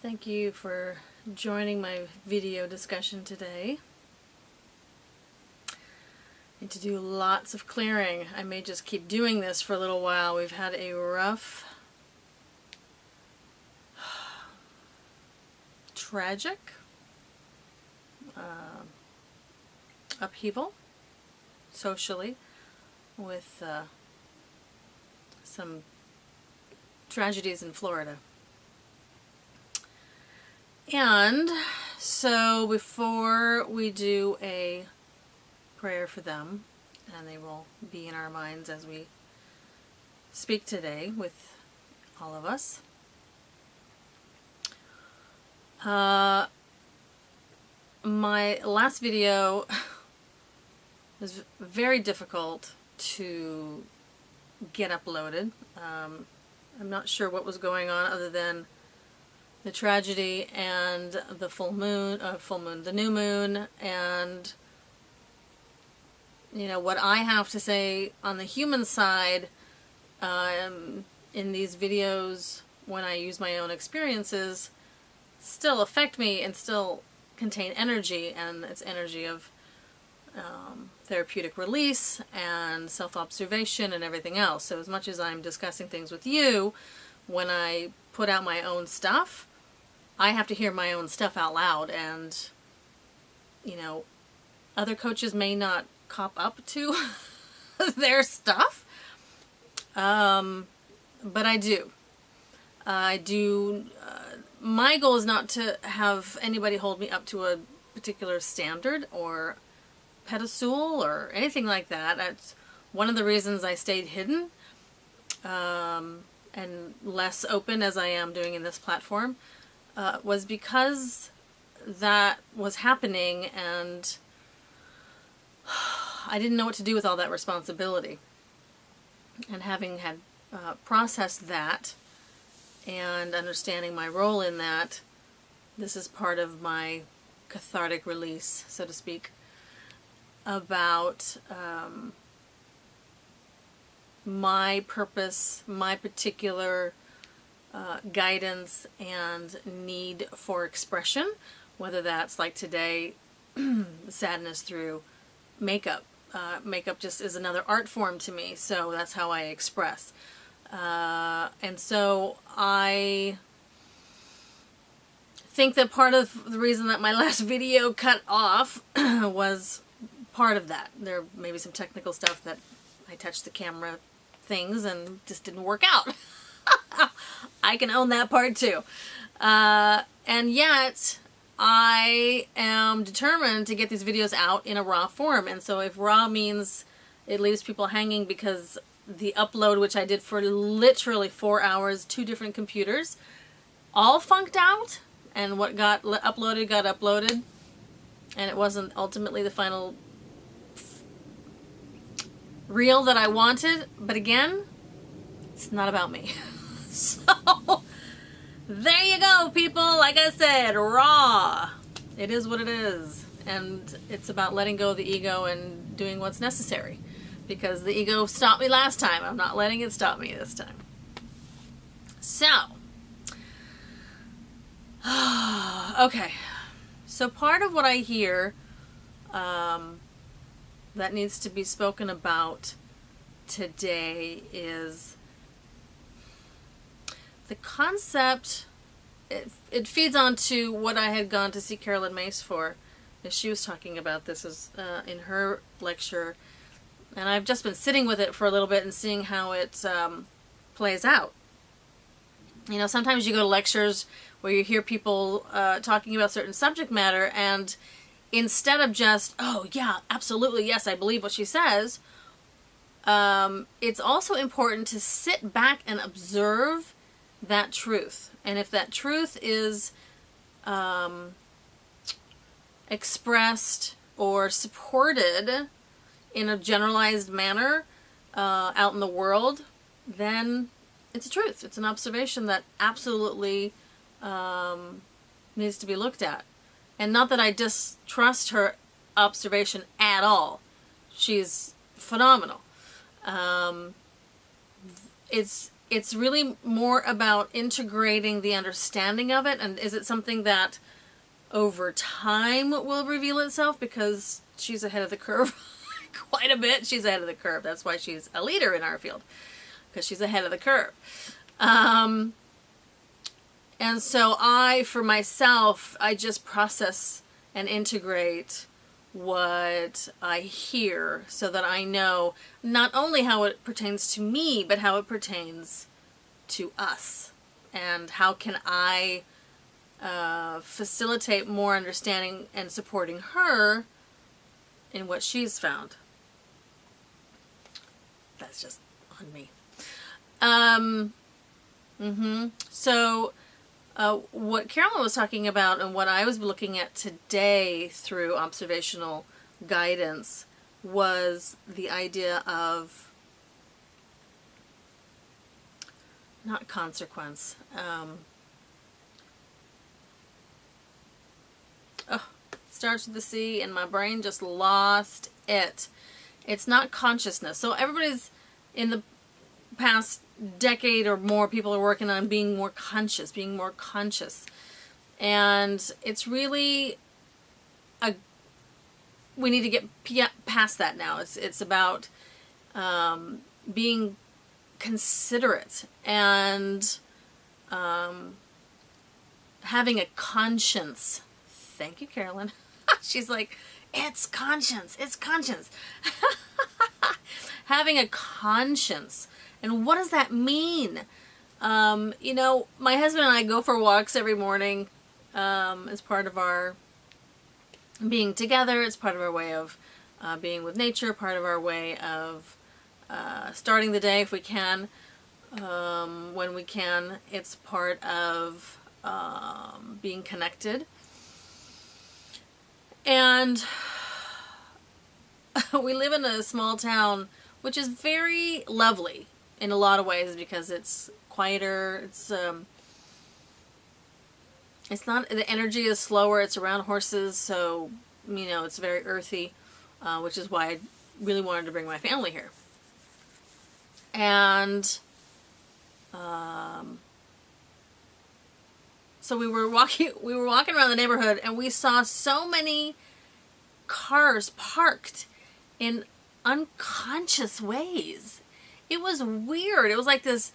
Thank you for joining my video discussion today. I need to do lots of clearing. I may just keep doing this for a little while. We've had a rough, tragic upheaval socially with some tragedies in Florida. And so before we do a prayer for them, and they will be in our minds as we speak today with all of us, my last video was very difficult to get uploaded. I'm not sure what was going on other than the tragedy and the the new moon, and you know what I have to say on the human side in these videos when I use my own experiences still affect me and still contain energy, and it's energy of therapeutic release and self-observation and everything else. So as much as I'm discussing things with you, when I put out my own stuff, I have to hear my own stuff out loud, and you know, other coaches may not cop up to their stuff, but I do. My goal is not to have anybody hold me up to a particular standard or pedestal or anything like that. That's one of the reasons I stayed hidden and less open as I am doing in this platform. Was because that was happening and I didn't know what to do with all that responsibility. And having had processed that and understanding my role in that, this is part of my cathartic release, so to speak, about my purpose, my particular guidance and need for expression, whether that's like today, sadness through makeup. Makeup just is another art form to me, so that's how I express. And so I think that part of the reason that my last video cut off was part of that. There may be some technical stuff that I touched the camera things and just didn't work out. I can own that part too. And yet, I am determined to get these videos out in a raw form. And so if raw means it leaves people hanging because the upload, which I did for literally 4 hours, 2 different computers, all funked out, and what got uploaded, and it wasn't ultimately the final reel that I wanted. But again, it's not about me. So, there you go, people. Like I said, raw. It is what it is. And it's about letting go of the ego and doing what's necessary. Because the ego stopped me last time. I'm not letting it stop me this time. So, okay. So part of what I hear that needs to be spoken about today is the concept. It feeds on to what I had gone to see Carolyn Mace for. She was talking about this in her lecture, and I've just been sitting with it for a little bit and seeing how it plays out. You know, sometimes you go to lectures where you hear people talking about certain subject matter, and instead of just, oh yeah, absolutely, yes, I believe what she says, it's also important to sit back and observe that truth. And if that truth is expressed or supported in a generalized manner out in the world, then it's a truth. It's an observation that absolutely needs to be looked at. And not that I distrust her observation at all. She's phenomenal. It's it's really more about integrating the understanding of it, and is it something that over time will reveal itself, because she's ahead of the curve quite a bit. She's ahead of the curve. That's why she's a leader in our field, because she's ahead of the curve. And so for myself, I just process and integrate what I hear, so that I know not only how it pertains to me, but how it pertains to us, and how can I facilitate more understanding and supporting her in what she's found. That's just on me. So what Carolyn was talking about, and what I was looking at today through observational guidance, was the idea of not consequence. Starts with the C, and my brain just lost it. It's not consciousness. So everybody's, in the past decade or more, people are working on being more conscious, and it's really we need to get past that now. It's about being considerate and having a conscience. Thank you, Carolyn. She's like, it's conscience. Having a conscience. And what does that mean? You know, my husband and I go for walks every morning as part of our being together. It's part of our way of being with nature, part of our way of starting the day if we can, when we can. It's part of being connected. And we live in a small town, which is very lovely in a lot of ways, because it's quieter. It's not, the energy is slower. It's around horses, so you know, it's very earthy, which is why I really wanted to bring my family here. And so we were walking around the neighborhood, and we saw so many cars parked in unconscious ways. It was weird. It was like this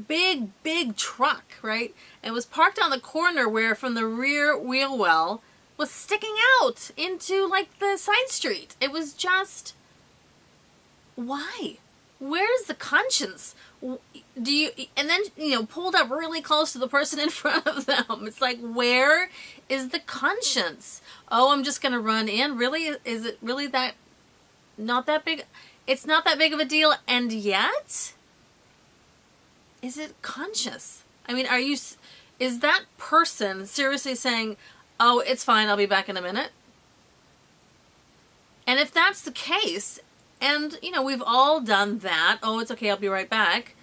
big truck, right? It was parked on the corner, where from the rear wheel well was sticking out into like the side street. It was just, why? Where's the conscience? Do you, and then, you know, pulled up really close to the person in front of them. It's like, where is the conscience? Oh, I'm just going to run in. Really? Is it really that, not that big? It's not that big of a deal. And yet, is it conscious? I mean, is that person seriously saying, oh, it's fine, I'll be back in a minute? And if that's the case, and, you know, we've all done that. Oh, it's okay, I'll be right back.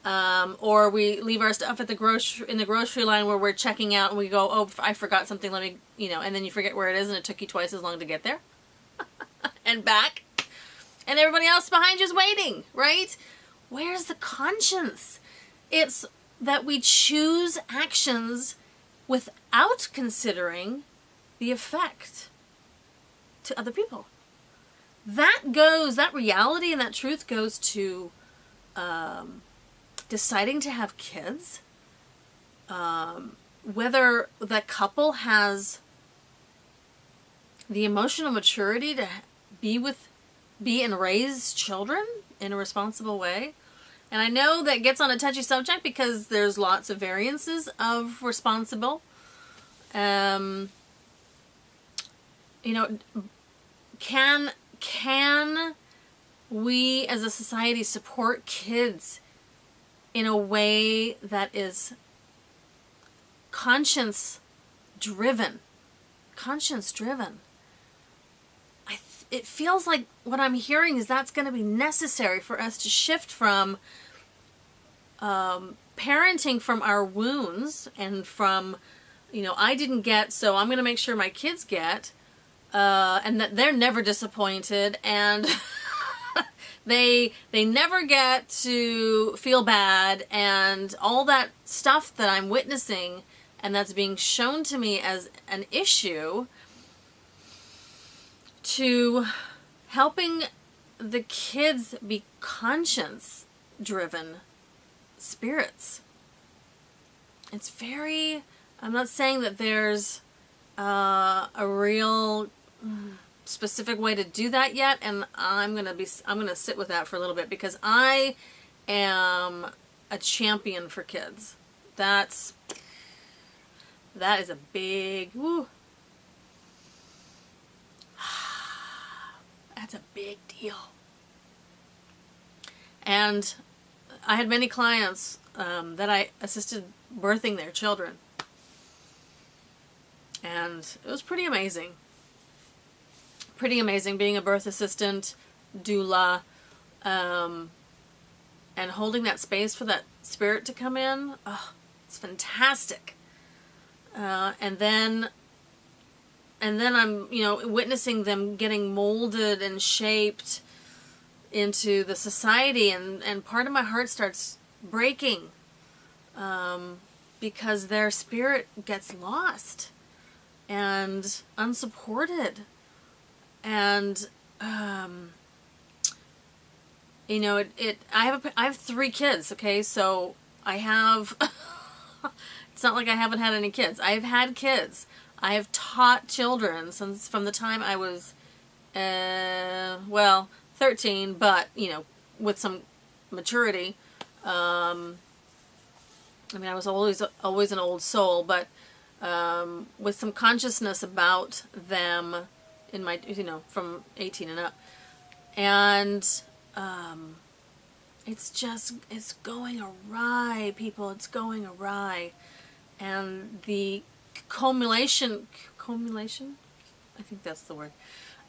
Or we leave our stuff at the grocery line where we're checking out, and we go, oh, I forgot something, let me, you know, and then you forget where it is, and it took you twice as long to get there. And back. And everybody else behind you is waiting, right? Where's the conscience? It's that we choose actions without considering the effect to other people. That reality and that truth goes to deciding to have kids, whether the couple has the emotional maturity to be and raise children in a responsible way. And I know that gets on a touchy subject, because there's lots of variances of responsible. You know, can we as a society support kids in a way that is conscience driven? It feels like what I'm hearing is that's going to be necessary for us to shift from parenting from our wounds and from, you know, I didn't get, so I'm going to make sure my kids get, and that they're never disappointed, and They never get to feel bad, and all that stuff that I'm witnessing and that's being shown to me as an issue, to helping the kids be conscience-driven spirits. It's very, I'm not saying that there's a real specific way to do that yet, and I'm gonna sit with that for a little bit, because I am a champion for kids. That is a big, woo. That's a big deal. And I had many clients that I assisted birthing their children. And it was pretty amazing. Pretty amazing being a birth assistant, doula, and holding that space for that spirit to come in. Oh, it's fantastic. And then I'm, witnessing them getting molded and shaped into the society, and part of my heart starts breaking because their spirit gets lost and unsupported. And I have 3 kids, okay? So I have it's not like I haven't had any kids. I've had kids. I have taught children since from the time I was 13, but with some maturity. I was always an old soul, but with some consciousness about them in my, from 18 and up. And it's going awry, people. It's going awry. And the cumulation, I think that's the word,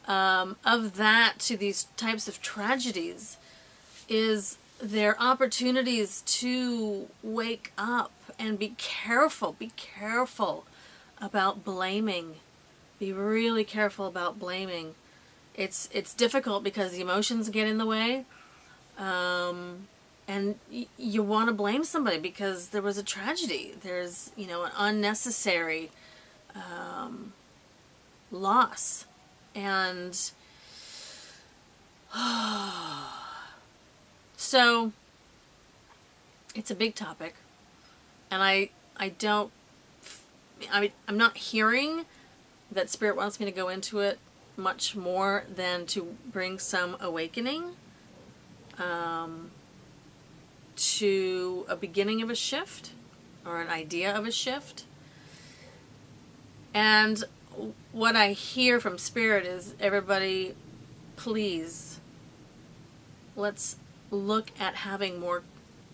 of that to these types of tragedies is their opportunities to wake up and be careful about blaming. Be really careful about blaming. It's difficult because the emotions get in the way, and you want to blame somebody because there was a tragedy. There's an unnecessary loss, and so it's a big topic, and I'm not hearing that Spirit wants me to go into it much more than to bring some awakening to a beginning of a shift or an idea of a shift. And what I hear from Spirit is, everybody, please, let's look at having more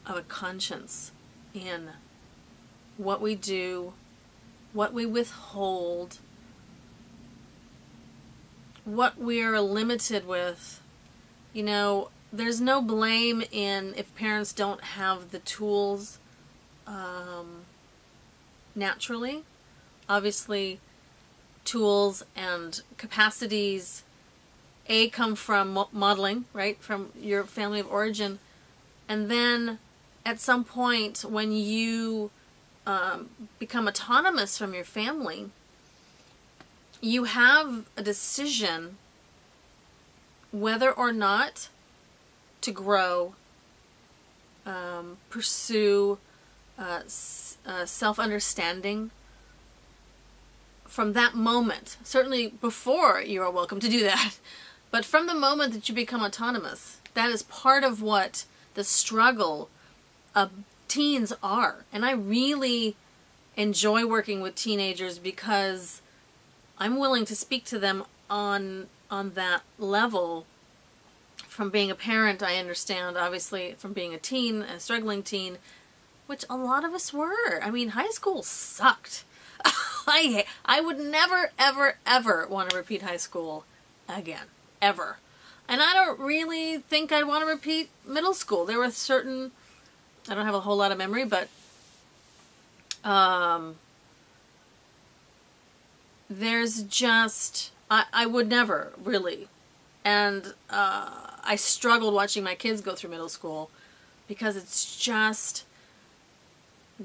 of a conscience in what we do, what we withhold, what we're limited with. There's no blame in if parents don't have the tools naturally. Obviously, tools and capacities come from modeling, right, from your family of origin, and then at some point when you become autonomous from your family, you have a decision whether or not to grow, pursue self-understanding from that moment. Certainly before, you are welcome to do that. But from the moment that you become autonomous, that is part of what the struggle of teens are. And I really enjoy working with teenagers because I'm willing to speak to them on that level. From being a parent, I understand, obviously, from being a teen, a struggling teen, which a lot of us were. High school sucked. I would never, ever, ever want to repeat high school again. Ever. And I don't really think I'd want to repeat middle school. There were certain, I don't have a whole lot of memory, but there's just, I would never, really. And I struggled watching my kids go through middle school because it's just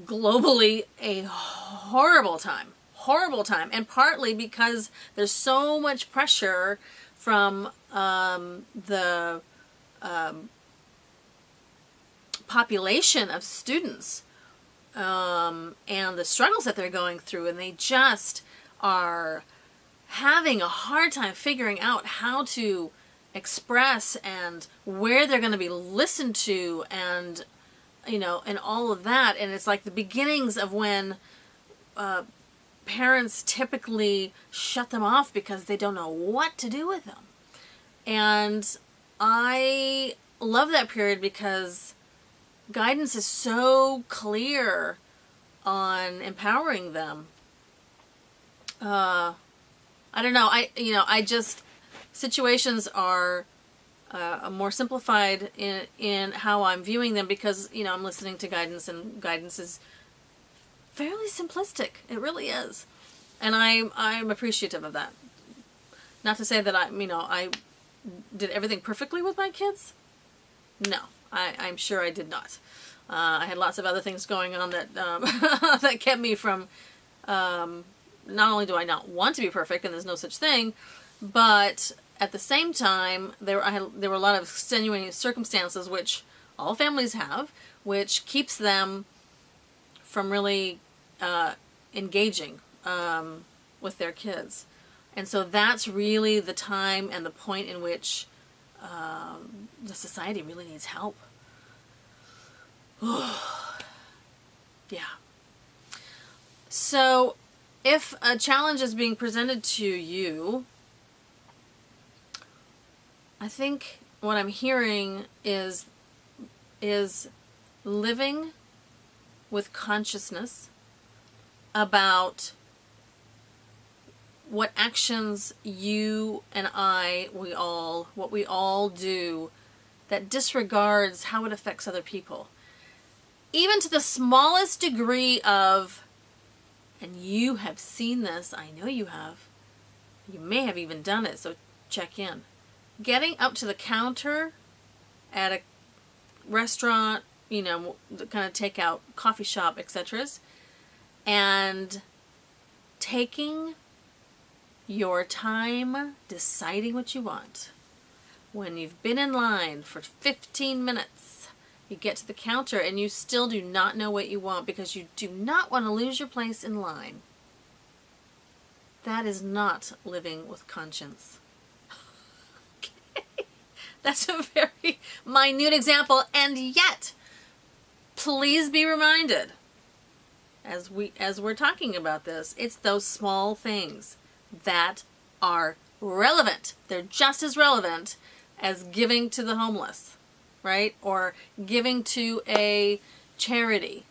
globally a horrible time. Horrible time. And partly because there's so much pressure from the population of students and the struggles that they're going through, and they just are having a hard time figuring out how to express and where they're going to be listened to, and you know, and all of that. And it's like the beginnings of when parents typically shut them off because they don't know what to do with them. And I love that period because guidance is so clear on empowering them. I don't know. I just, situations are more simplified in how I'm viewing them because, you know, I'm listening to guidance, and guidance is fairly simplistic. It really is. And I'm appreciative of that. Not to say that I did everything perfectly with my kids. No, I'm sure I did not. I had lots of other things going on that that kept me from, not only do I not want to be perfect, and there's no such thing, but at the same time, there were a lot of extenuating circumstances, which all families have, which keeps them from really engaging with their kids. And so that's really the time and the point in which the society really needs help. Yeah. So if a challenge is being presented to you, I think what I'm hearing is living with consciousness about what actions you and what we all do that disregards how it affects other people. Even to the smallest degree of, and you have seen this, I know you have, you may have even done it, so check in. Getting up to the counter at a restaurant, you know, kind of takeout, coffee shop, etc., and taking your time deciding what you want. When you've been in line for 15 minutes, you get to the counter and you still do not know what you want because you do not want to lose your place in line. That is not living with conscience. Okay. That's a very minute example, and yet, please be reminded, as we're talking about this, it's those small things that are relevant. They're just as relevant as giving to the homeless, right? Or giving to a charity.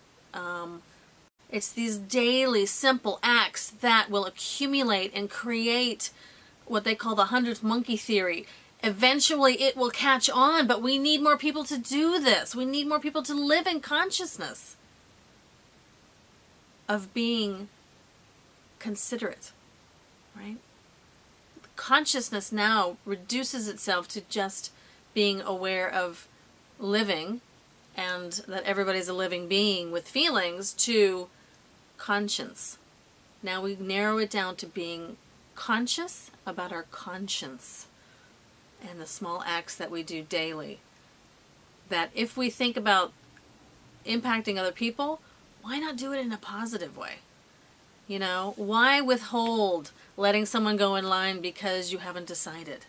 It's these daily simple acts that will accumulate and create what they call the 100th monkey theory. Eventually it will catch on, but we need more people to do this. We need more people to live in consciousness of being considerate, right? Consciousness now reduces itself to just being aware of living and that everybody's a living being with feelings to conscience. Now we narrow it down to being conscious about our conscience and the small acts that we do daily. That if we think about impacting other people, why not do it in a positive way? You know, why withhold letting someone go in line because you haven't decided?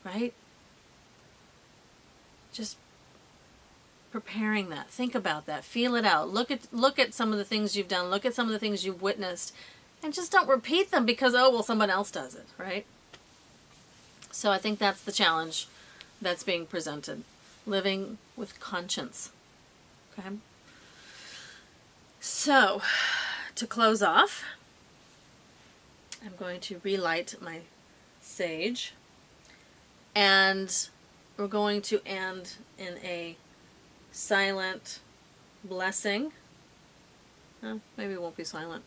Right? Just preparing that. Think about that. Feel it out. Look at some of the things you've done. Look at some of the things you've witnessed. And just don't repeat them because, oh, well, someone else does it, right? So I think that's the challenge that's being presented. Living with conscience. Okay? So, to close off, I'm going to relight my sage, and we're going to end in a silent blessing. Oh, maybe it won't be silent.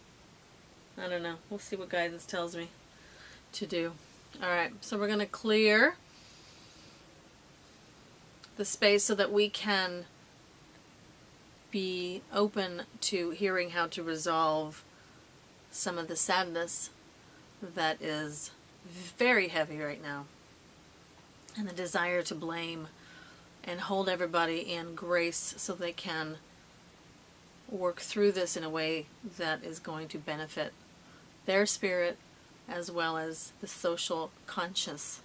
I don't know. We'll see what guidance tells me to do. Alright, so we're going to clear the space so that we can be open to hearing how to resolve some of the sadness that is very heavy right now, and the desire to blame, and hold everybody in grace so they can work through this in a way that is going to benefit their spirit as well as the social conscience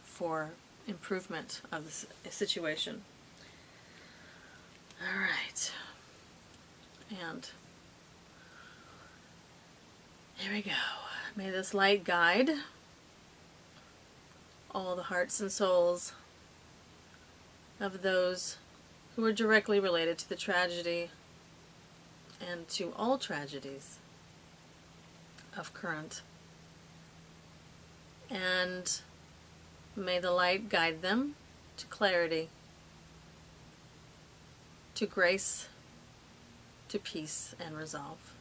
for improvement of the situation. All right. And here we go. May this light guide all the hearts and souls of those who are directly related to the tragedy and to all tragedies of current. And may the light guide them to clarity, to grace, to peace and resolve.